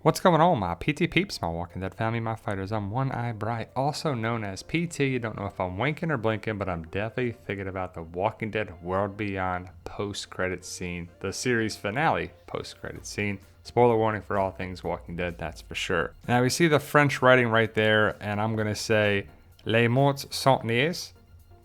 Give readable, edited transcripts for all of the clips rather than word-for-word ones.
What's going on, my PT peeps, my Walking Dead family, my fighters? I'm One Eye Bright, also known as PT. You don't know if I'm winking or blinking, but I'm definitely thinking about the Walking Dead World Beyond post-credit scene, the series finale post-credit scene. Spoiler warning for all things Walking Dead, that's for sure. Now we see the French writing right there, and I'm gonna say, Les morts sont niais.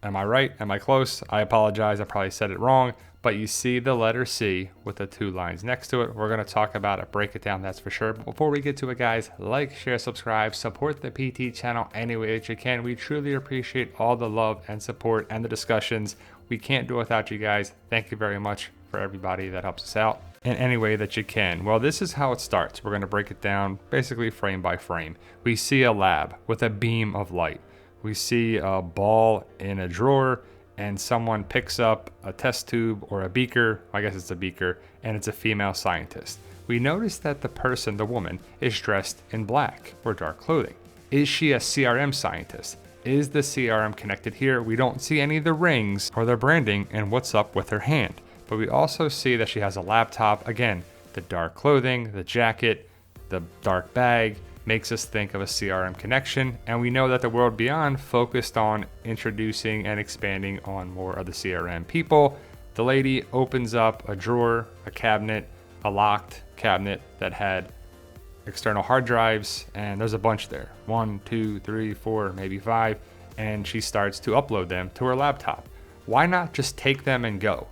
Am I right? Am I close? I apologize, I probably said it wrong. But you see the letter C with the two lines next to it. We're going to talk about it, break it down, that's for sure. But before we get to it, guys, like, share, subscribe, support the PT channel any way that you can. We truly appreciate all the love and support and the discussions. We can't do it without you guys. Thank you very much for everybody that helps us out in any way that you can. Well, this is how it starts. We're going to break it down basically frame by frame. We see a lab with a beam of light. We see a ball in a drawer, and someone picks up a test tube or a beaker, I guess it's a beaker, and it's a female scientist. We notice that the person, the woman, is dressed in black or dark clothing. Is she a CRM scientist? Is the CRM connected here? We don't see any of the rings or the branding and what's up with her hand. But we also see that she has a laptop. Again, the dark clothing, the jacket, the dark bag, makes us think of a CRM connection, and we know that the World Beyond focused on introducing and expanding on more of the CRM people. The lady opens up a drawer, a cabinet, a locked cabinet that had external hard drives, and there's a bunch there. 1, 2, 3, 4, maybe 5, and she starts to upload them to her laptop. Why not just take them and go?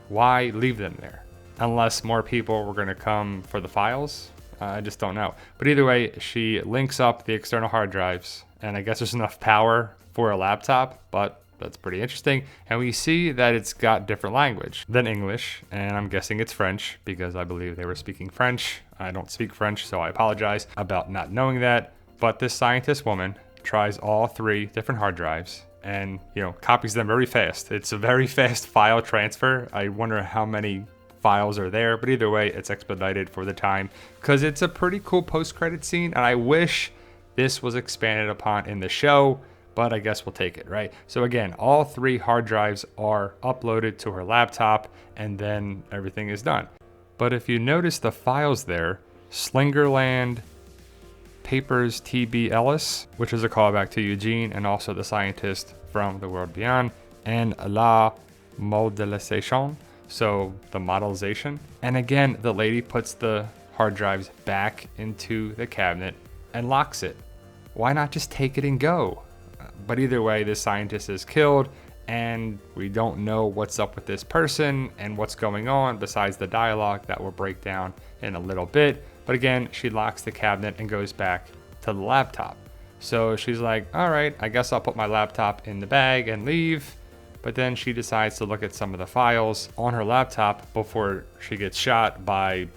Why leave them there? Unless more people were gonna come for the files? I just don't know. But either way, she links up the external hard drives, and I guess there's enough power for a laptop, but that's pretty interesting. And we see that it's got different language than English, and I'm guessing it's French because I believe they were speaking French. I don't speak French, so I apologize about not knowing that. But this scientist woman tries all 3 different hard drives and, copies them very fast. It's a very fast file transfer. I wonder how many files are there, but either way, it's expedited for the time because it's a pretty cool post-credit scene, and I wish this was expanded upon in the show, but I guess we'll take it, right? So again, all 3 hard drives are uploaded to her laptop, and then everything is done. But if you notice the files there, Slingerland, Papers TB Ellis, which is a callback to Eugene and also the scientist from the World Beyond, and La Modélisation, so the modelization. And again, the lady puts the hard drives back into the cabinet and locks it. Why not just take it and go? But either way, this scientist is killed, and we don't know what's up with this person and what's going on besides the dialogue that will break down in a little bit. But again, she locks the cabinet and goes back to the laptop. So she's like, all right, I guess I'll put my laptop in the bag and leave. But then she decides to look at some of the files on her laptop before she gets shot by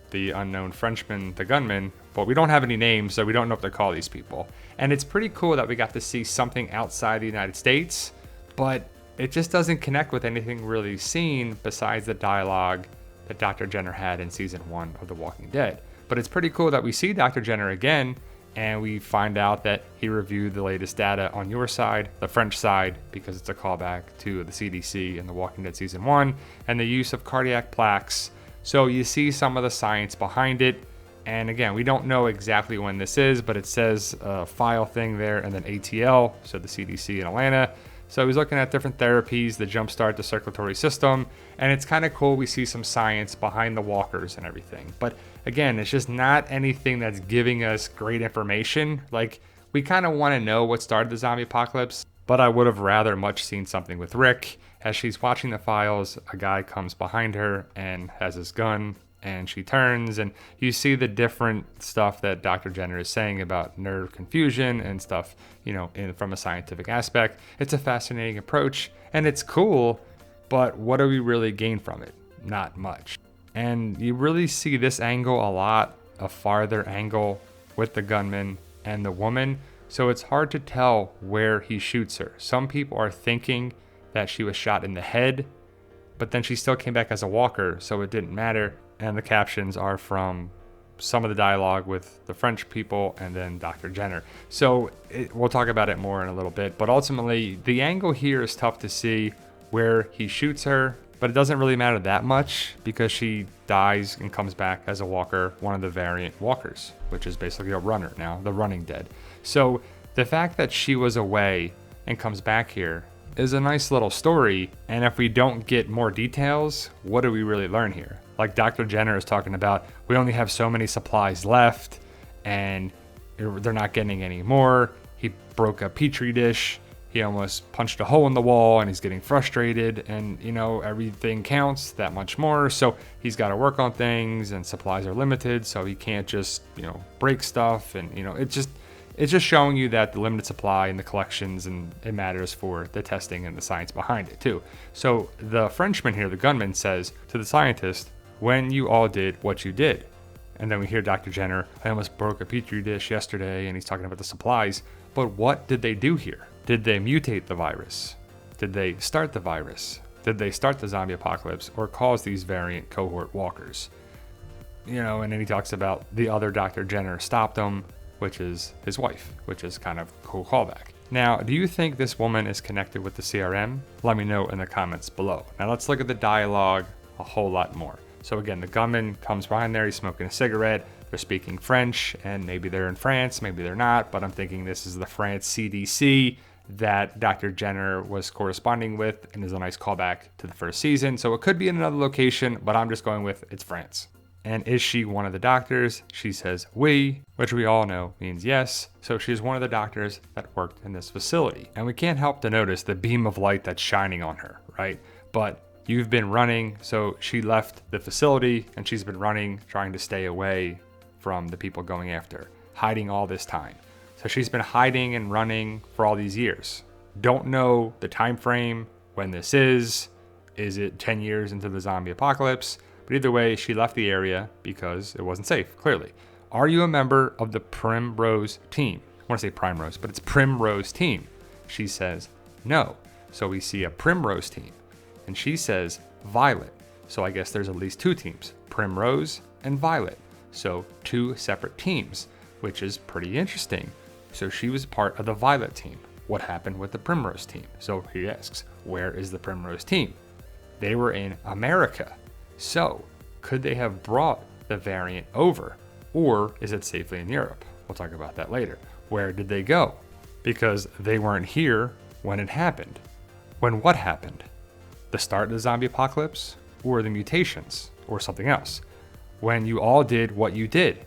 the unknown Frenchman, the gunman. But we don't have any names, so we don't know what to call these people. And it's pretty cool that we got to see something outside the United States, but it just doesn't connect with anything really seen besides the dialogue that Dr. Jenner had in season 1 of The Walking Dead. But it's pretty cool that we see Dr. Jenner again, and we find out that he reviewed the latest data on your side, the French side, because it's a callback to the CDC in The Walking Dead Season 1, and the use of cardiac plaques. So you see some of the science behind it. And again, we don't know exactly when this is, but it says a file thing there, and then ATL, so the CDC in Atlanta. So he's looking at different therapies that jumpstart the circulatory system, and it's kind of cool. We see some science behind the walkers and everything. But again, it's just not anything that's giving us great information. Like, we kind of want to know what started the zombie apocalypse, but I would have rather much seen something with Rick. As she's watching the files, a guy comes behind her and has his gun, and she turns, and you see the different stuff that Dr. Jenner is saying about nerve confusion and stuff, from a scientific aspect. It's a fascinating approach, and it's cool, but what do we really gain from it? Not much. And you really see this angle a lot, a farther angle with the gunman and the woman, so it's hard to tell where he shoots her. Some people are thinking that she was shot in the head, but then she still came back as a walker, so it didn't matter. And the captions are from some of the dialogue with the French people and then Dr. Jenner. So we'll talk about it more in a little bit, but ultimately the angle here is tough to see where he shoots her But it doesn't really matter that much because she dies and comes back as a walker, one of the variant walkers, which is basically a runner now, the running dead. So the fact that she was away and comes back here is a nice little story. And if we don't get more details, what do we really learn here? Like Dr. Jenner is talking about, we only have so many supplies left and they're not getting any more. He broke a petri dish. He almost punched a hole in the wall and he's getting frustrated, and everything counts that much more. So he's got to work on things and supplies are limited. So he can't just, break stuff. And, it's just showing you that the limited supply and the collections, and it matters for the testing and the science behind it too. So the Frenchman here, the gunman, says to the scientist, when you all did what you did. And then we hear Dr. Jenner, I almost broke a petri dish yesterday, and he's talking about the supplies. But what did they do here? Did they mutate the virus? Did they start the virus? Did they start the zombie apocalypse or cause these variant cohort walkers? And then he talks about the other Dr. Jenner stopped him, which is his wife, which is kind of a cool callback. Now, do you think this woman is connected with the CRM? Let me know in the comments below. Now let's look at the dialogue a whole lot more. So again, the gunman comes behind there, he's smoking a cigarette, they're speaking French, and maybe they're in France, maybe they're not, but I'm thinking this is the France CDC that Dr. Jenner was corresponding with, and is a nice callback to the first season. So it could be in another location, but I'm just going with it's France. And is she one of the doctors? She says oui, which we all know means yes. So she's one of the doctors that worked in this facility. And we can't help to notice the beam of light that's shining on her, right? But you've been running, so she left the facility and she's been running, trying to stay away from the people going after her, hiding all this time. So she's been hiding and running for all these years. Don't know the time frame when this is. Is it 10 years into the zombie apocalypse? But either way, she left the area because it wasn't safe, clearly. Are you a member of the Primrose team? I want to say Primrose, but it's Primrose team. She says no. So we see a Primrose team. And she says Violet. So I guess there's at least two teams, Primrose and Violet. So two separate teams, which is pretty interesting. So she was part of the Violet team. What happened with the Primrose team? So he asks, where is the Primrose team? They were in America. So could they have brought the variant over? Or is it safely in Europe? We'll talk about that later. Where did they go? Because they weren't here when it happened. When what happened? The start of the zombie apocalypse? Or the mutations? Or something else? When you all did what you did,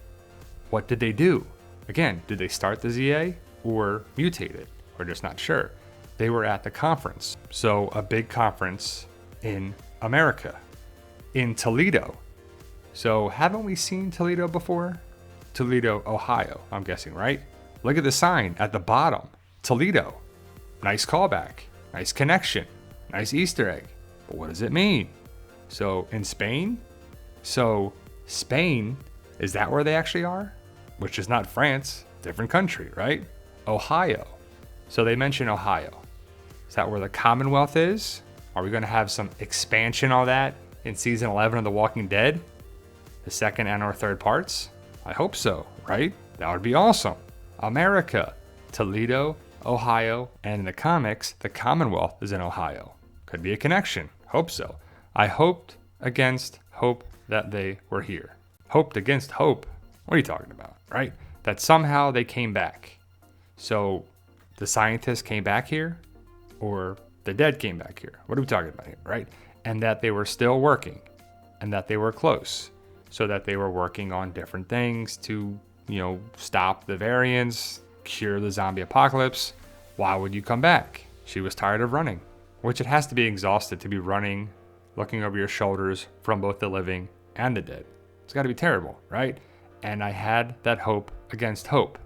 what did they do? Again, did they start the ZA or mutate it? We're just not sure. They were at the conference. So a big conference in America, in Toledo. So haven't we seen Toledo before? Toledo, Ohio, I'm guessing, right? Look at the sign at the bottom, Toledo. Nice callback, nice connection, nice Easter egg. But what does it mean? So in Spain? So Spain, is that where they actually are? Which is not France, different country, right? Ohio. So they mention Ohio. Is that where the Commonwealth is? Are we going to have some expansion on that in season 11 of The Walking Dead? The second and or third parts? I hope so, right? That would be awesome. America, Toledo, Ohio, and in the comics, the Commonwealth is in Ohio. Could be a connection. Hope so. I hoped against hope that they were here. Hoped against hope. What are you talking about, right? That somehow they came back. So the scientists came back here, or the dead came back here. What are we talking about here, right? And that they were still working, and that they were close, so that they were working on different things to, stop the variants, cure the zombie apocalypse. Why would you come back? She was tired of running, which it has to be exhausted to be running, looking over your shoulders from both the living and the dead. It's got to be terrible, right? And I had that hope against hope.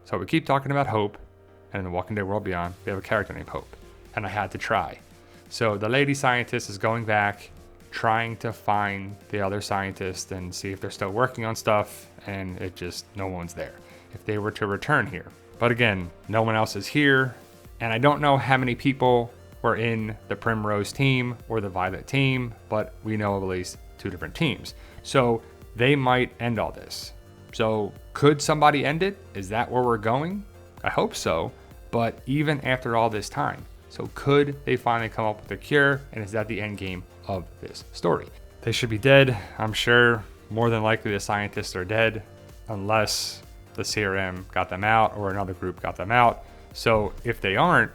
So we keep talking about hope, and in the Walking Dead World Beyond, we have a character named Hope, and I had to try. So the lady scientist is going back, trying to find the other scientists and see if they're still working on stuff, and it just, no one's there. If they were to return here. But again, no one else is here, and I don't know how many people were in the Primrose team or the Violet team, but we know of at least two different teams. So they might end all this. So could somebody end it? Is that where we're going? I hope so. But even after all this time, So could they finally come up with a cure? And is that the end game of this story? They should be dead, I'm sure. More than likely the scientists are dead, unless the CRM got them out or another group got them out. So if they aren't,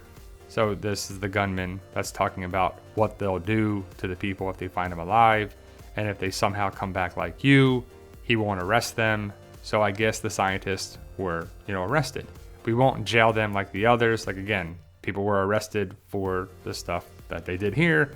so this is the gunman that's talking about what they'll do to the people if they find them alive. And if they somehow come back like you, he won't arrest them. So I guess the scientists were, arrested. We won't jail them like the others. Like again, people were arrested for the stuff that they did here.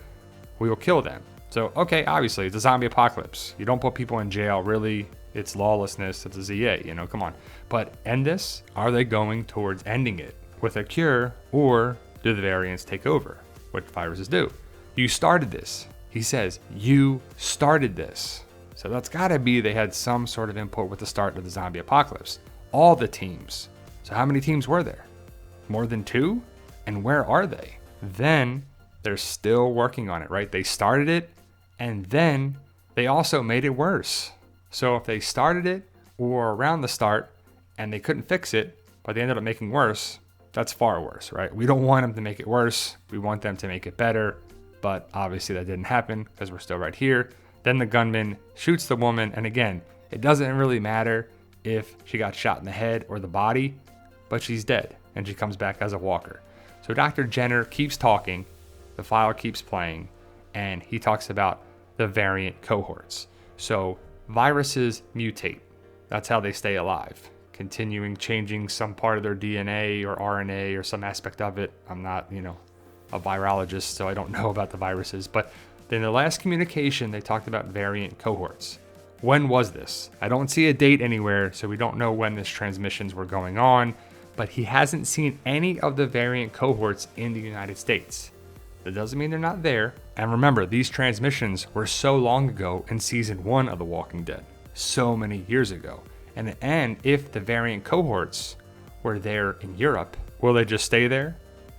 We will kill them. So, okay, obviously it's a zombie apocalypse. You don't put people in jail, really. It's lawlessness. It's a ZA, come on. But end this? Are they going towards ending it with a cure, or do the variants take over? What viruses do? You started this. He says, you started this. So that's gotta be they had some sort of input with the start of the zombie apocalypse. All the teams. So how many teams were there? More than 2? And where are they? Then they're still working on it, right? They started it, and then they also made it worse. So if they started it or around the start and they couldn't fix it, but they ended up making worse, that's far worse, right? We don't want them to make it worse. We want them to make it better. But obviously that didn't happen because we're still right here. Then the gunman shoots the woman. And again, it doesn't really matter if she got shot in the head or the body, but she's dead and she comes back as a walker. So Dr. Jenner keeps talking, the file keeps playing, and he talks about the variant cohorts. So viruses mutate. That's how they stay alive, continuing changing some part of their DNA or RNA or some aspect of it. I'm not, a virologist, so I don't know about the viruses, but in the last communication, they talked about variant cohorts. When was this? I don't see a date anywhere, so we don't know when these transmissions were going on, but he hasn't seen any of the variant cohorts in the United States. That doesn't mean they're not there. And remember, these transmissions were so long ago in season 1 of The Walking Dead, so many years ago. And if the variant cohorts were there in Europe, will they just stay there?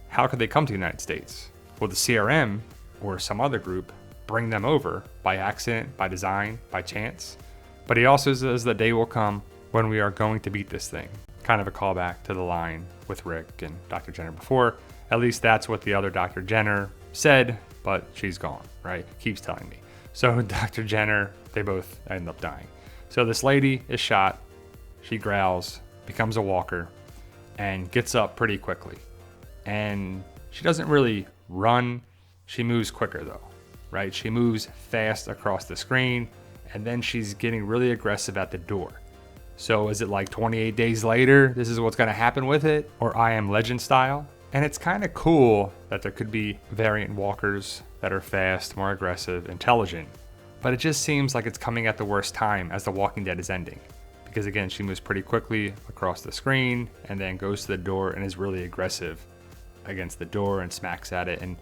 How could they come to the United States? Will the CRM or some other group bring them over by accident, by design, by chance? But he also says the day will come when we are going to beat this thing. Kind of a callback to the line with Rick and Dr. Jenner before. At least that's what the other Dr. Jenner said, but she's gone, right? Keeps telling me. So Dr. Jenner, they both end up dying. So this lady is shot. She growls, becomes a walker, and gets up pretty quickly. And she doesn't really run. She moves quicker though, right? She moves fast across the screen, and then she's getting really aggressive at the door. So is it like 28 days later, this is what's gonna happen with it? Or I Am Legend style? And it's kind of cool that there could be variant walkers that are fast, more aggressive, intelligent. But it just seems like it's coming at the worst time as The Walking Dead is ending. Because again, she moves pretty quickly across the screen and then goes to the door and is really aggressive against the door and smacks at it and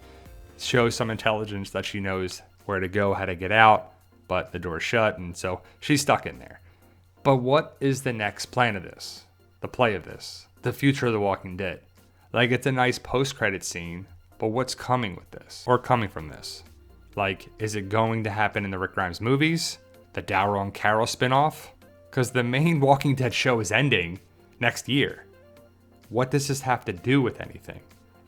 shows some intelligence that she knows where to go, how to get out, but the door's shut, and so she's stuck in there. But what is the next plan of this? The play of this? The future of The Walking Dead? Like, it's a nice post-credit scene, but what's coming with this? Or coming from this? Like, is it going to happen in the Rick Grimes movies? The Daryl and Carol spinoff? Because the main Walking Dead show is ending next year. What does this have to do with anything?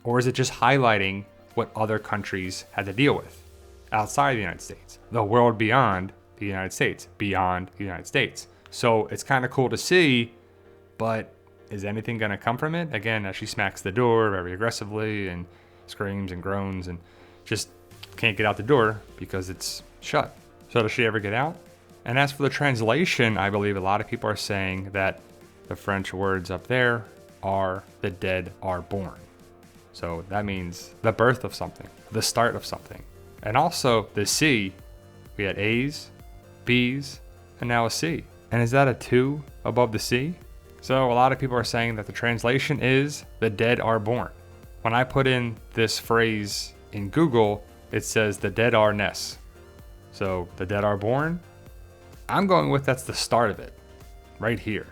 Or is it just highlighting what other countries had to deal with outside the United States? The world beyond the United States, beyond the United States. So it's kind of cool to see, but is anything going to come from it? Again, as she smacks the door very aggressively and screams and groans and just can't get out the door because it's shut. So does she ever get out? And as for the translation, I believe a lot of people are saying that the French words up there are "the dead are born." So that means the birth of something, the start of something. And also the C, we had A's, B's, and now a C. And is that a 2 above the C? So a lot of people are saying that the translation is "the dead are born." When I put in this phrase in Google, it says "the dead are Ness." So the dead are born? I'm going with that's the start of it, right here.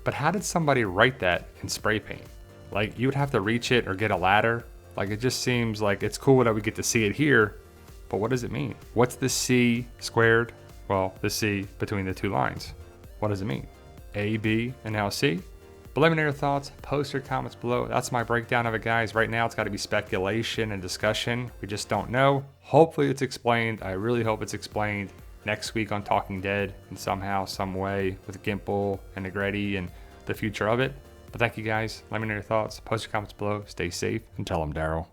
But how did somebody write that in spray paint? Like, you would have to reach it or get a ladder. Like, it just seems like it's cool that we get to see it here, but what does it mean? What's the C squared? Well, the C between the two lines. What does it mean? A, B, and now C? But let me know your thoughts, post your comments below. That's my breakdown of it, guys. Right now, it's got to be speculation and discussion. We just don't know. Hopefully it's explained. I really hope it's explained next week on Talking Dead in somehow, some way with Gimple and Negretti and the future of it. But thank you guys. Let me know your thoughts. Post your comments below. Stay safe and tell them Daryl.